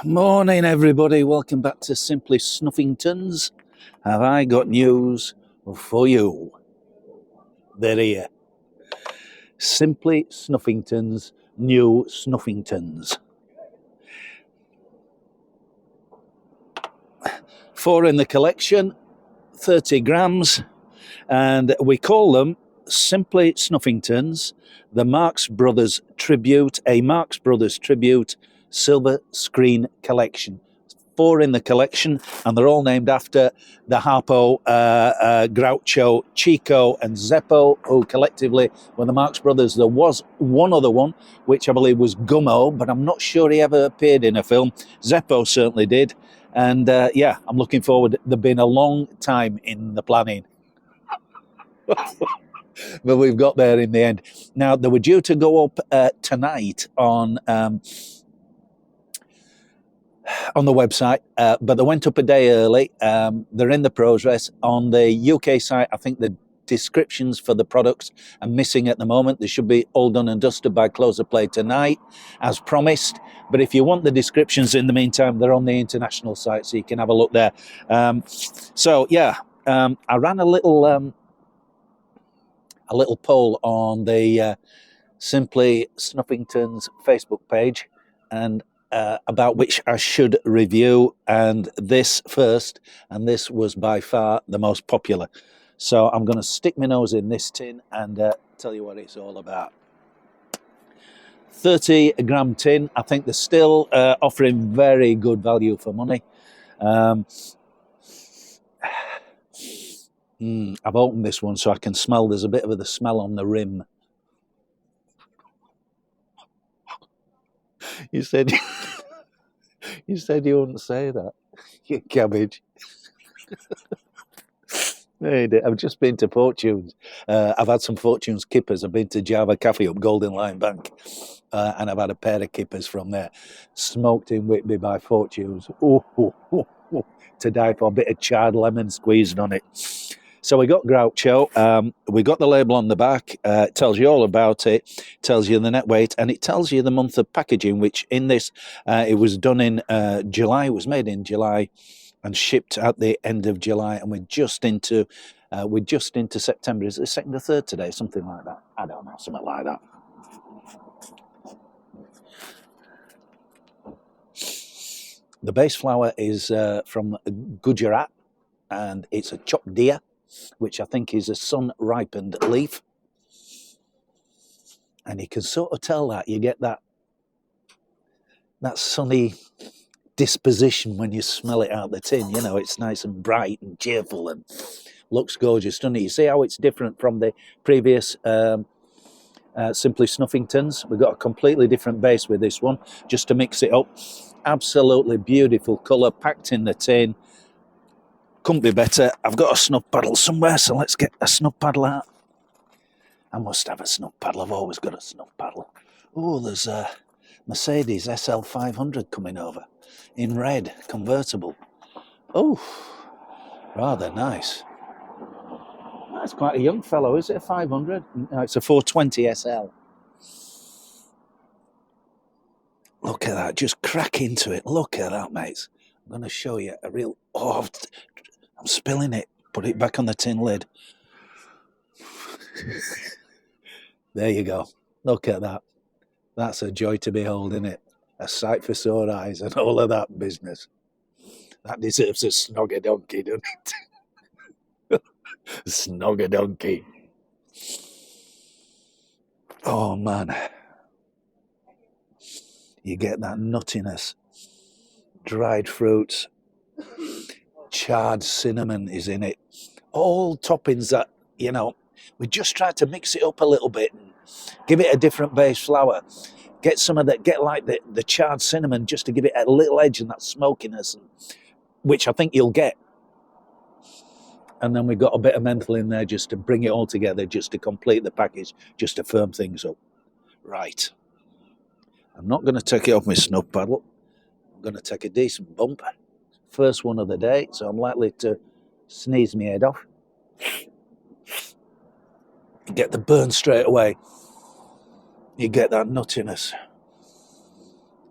Morning, everybody. Welcome back to Simply Snuffingtons. Have I got news for you? They're here. Simply Snuffingtons, new Snuffingtons. 4 in the collection, 30 grams, and we call them Simply Snuffingtons, the Marx Brothers Tribute, a Marx Brothers Tribute Silver Screen Collection. 4 in the collection, and they're all named after the Harpo, Groucho, Chico, and Zeppo, who collectively were the Marx Brothers. There was one other one, which I believe was Gummo, but I'm not sure he ever appeared in a film. Zeppo certainly did. And yeah, I'm looking forward. They've been a long time in the planning. But we've got there in the end. Now, they were due to go up tonight on the website, but they went up a day early. They're in the progress. On the UK site, I think the descriptions for the products are missing at the moment. They should be all done and dusted by close of play tonight, as promised. But if you want the descriptions in the meantime, they're on the international site, so you can have a look there. So yeah, I ran a little poll on the Simply Snuffingtons Facebook page, and about which I should review, and this first, and this was by far the most popular. So I'm going to stick my nose in this tin and tell you what it's all about. 30-gram tin. I think they're still offering very good value for money. I've opened this one so I can smell. There's a bit of the smell on the rim. You said you wouldn't say that. You cabbage. I've just been to Fortunes. I've had some Fortunes kippers. I've been to Java Cafe up Golden Lion Bank, and I've had a pair of kippers from there. Smoked in Whitby by Fortunes. To die for. A bit of charred lemon squeezed on it. So we got Groucho. We got the label on the back. It tells you all about it. Tells you the net weight, and it tells you the month of packaging. Which in this, it was done in July. It was made in July, and shipped at the end of July. And we're just into September. Is it the 2nd or 3rd today? Something like that. I don't know. Something like that. The base flour is from Gujarat, and it's a chopped deer, which I think is a sun-ripened leaf. And you can sort of tell that. You get that sunny disposition when you smell it out the tin. You know, it's nice and bright and cheerful and looks gorgeous, doesn't it? You see how it's different from the previous Simply Snuffingtons? We've got a completely different base with this one, just to mix it up. Absolutely beautiful colour, packed in the tin. Couldn't be better. I've got a snuff paddle somewhere, so let's get a snuff paddle out. I must have a snuff paddle. I've always got a snuff paddle. Oh, there's a Mercedes SL 500 coming over in red, convertible. Oh, rather nice. That's quite a young fellow. Is it a 500? No, it's a 420 SL. Look at that. Just crack into it. Look at that, mates. I'm going to show you a real... Oh, I'm spilling it. Put it back on the tin lid. There you go. Look at that. That's a joy to behold, isn't it? A sight for sore eyes and all of that business. That deserves a snog-a-donkey, doesn't it? Snog-a-donkey. Oh, man. You get that nuttiness. Dried fruits. Charred cinnamon is in it. All toppings that, you know, we just tried to mix it up a little bit and give it a different base flour. Get some of that, get like the charred cinnamon just to give it a little edge and that smokiness, which I think you'll get. And then we've got a bit of menthol in there just to bring it all together, just to complete the package, just to firm things up. Right. I'm not going to take it off my snuff paddle. I'm going to take a decent bump. First one of the day, so I'm likely to sneeze my head off. You get the burn straight away. You get that nuttiness.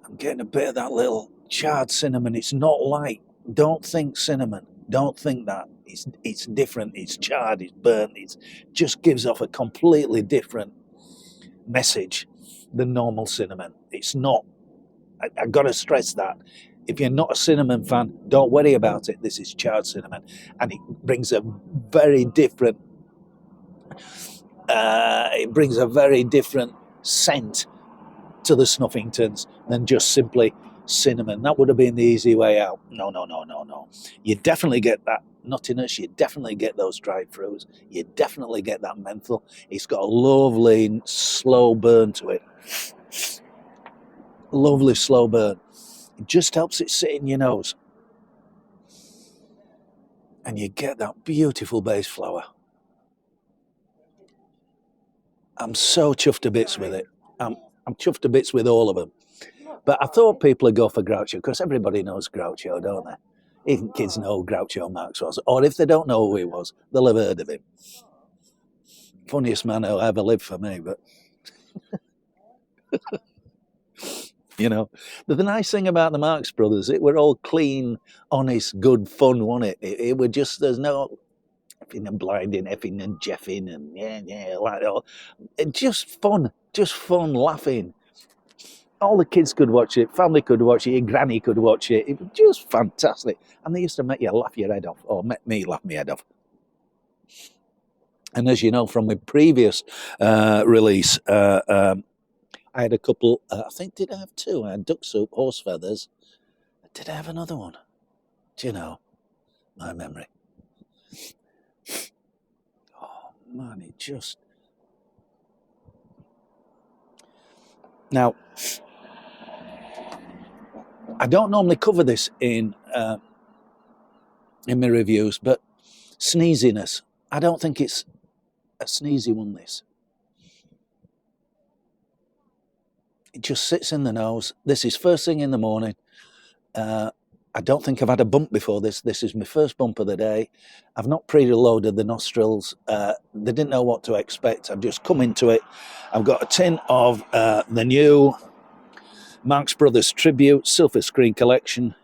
I'm getting a bit of that little charred cinnamon. It's not light. Don't think cinnamon. Don't think that. It's different. It's charred. It's burnt. It just gives off a completely different message than normal cinnamon. It's not. I've got to stress that. If you're not a cinnamon fan, don't worry about it. This is charred cinnamon, and it brings a very different. It brings a very different scent to the Snuffingtons than just simply cinnamon. That would have been the easy way out. No. You definitely get that nuttiness. You definitely get those dried fruits. You definitely get that menthol. It's got a lovely slow burn to it. Lovely slow burn. It just helps it sit in your nose. And you get that beautiful base flower. I'm so chuffed to bits with it. I'm chuffed to bits with all of them. But I thought people would go for Groucho because everybody knows Groucho, don't they? Even kids know who Groucho Marx was. Or if they don't know who he was, they'll have heard of him. Funniest man who ever lived for me, but... You know, the nice thing about the Marx Brothers, it were all clean, honest, good fun, wasn't it? It were just, there's no effing and blinding, effing and jeffing and yeah, like all. Just fun, laughing. All the kids could watch it, family could watch it, your granny could watch it. It was just fantastic. And they used to make you laugh your head off, or make me laugh my head off. And as you know from my previous release, I had a couple, I think, did I have two? I had duck soup, horse feathers. Did I have another one? Do you know? My memory. Oh, man, it just... Now, I don't normally cover this in my reviews, but sneeziness. I don't think it's a sneezy one, this. It just sits in the nose. This is first thing in the morning. I don't think I've had a bump before this. This is my first bump of the day. I've not preloaded the nostrils. They didn't know what to expect. I've just come into it. I've got a tin of the new Marx Brothers Tribute Silver Screen Collection.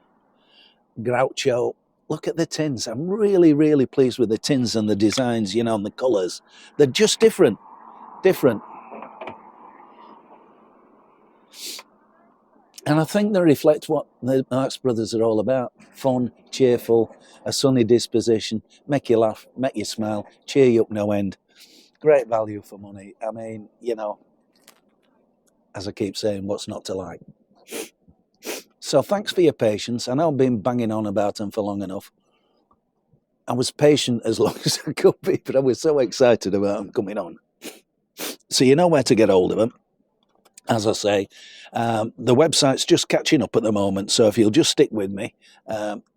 Groucho. Look at the tins. I'm really, really pleased with the tins and the designs, you know, and the colours. They're just different. And I think they reflect what the Marx Brothers are all about. Fun, cheerful, a sunny disposition, make you laugh, make you smile, cheer you up no end. Great value for money. I mean, you know, as I keep saying, what's not to like? So thanks for your patience. I know I've been banging on about them for long enough. I was patient as long as I could be, but I was so excited about them coming on. So you know where to get hold of them. As I say, the website's just catching up at the moment, so if you'll just stick with me,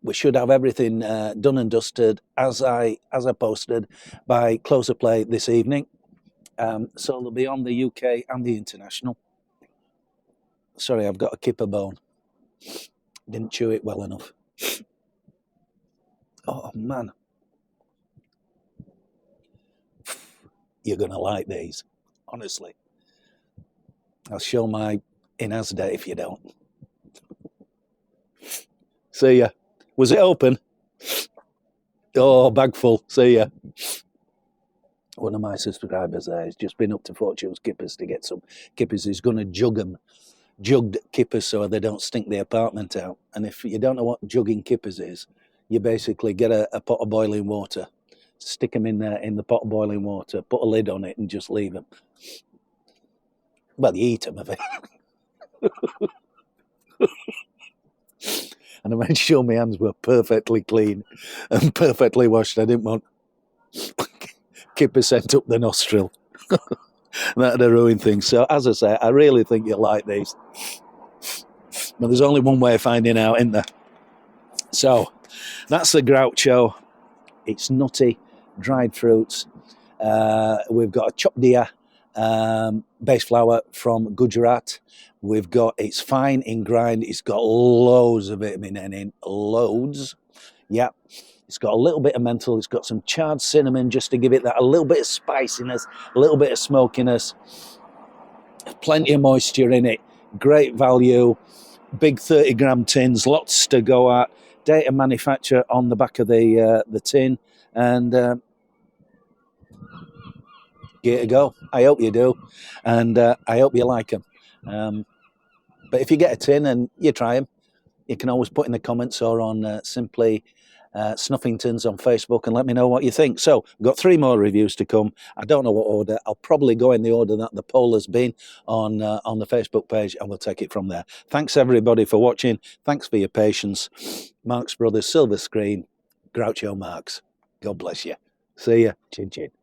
we should have everything done and dusted as I posted by close of play this evening. So they'll be on the UK and the international. Sorry, I've got a kipper bone. Didn't chew it well enough. Oh man, you're gonna like these, honestly. I'll show my in-as date if you don't. See ya. Was it open? Oh, bag full. See ya. One of my subscribers there has just been up to Fortune's Kippers to get some kippers. He's going to jug them. Jugged kippers so they don't stink the apartment out. And if you don't know what jugging kippers is, you basically get a pot of boiling water, stick them in there in the pot of boiling water, put a lid on it and just leave them. Well, you eat them, I think. And I made sure my hands were perfectly clean and perfectly washed. I didn't want kipper sent up the nostril. That'd have ruined things. So, as I say, I really think you'll like these. But there's only one way of finding out, isn't there? So, that's the Groucho. It's nutty, dried fruits. We've got a chopped deer. Base flour from Gujarat. We've got, it's fine in grind. It's got loads of vitamin N in, loads. Yeah, it's got a little bit of menthol. It's got some charred cinnamon just to give it that a little bit of spiciness, a little bit of smokiness. Plenty of moisture in it. Great value. big 30-gram tins, lots to go at. Date and manufacture on the back of the tin, and give it a go. I hope you do, and I hope you like them. But if you get a tin and you try them, you can always put in the comments or on simply Snuffingtons on Facebook and let me know what you think. So we've got 3 more reviews to come. I don't know what order. I'll probably go in the order that the poll has been on the Facebook page, and we'll take it from there. Thanks everybody for watching. Thanks for your patience. Marx Brothers, Silver Screen, Groucho Marx. God bless you. See ya. Chin chin.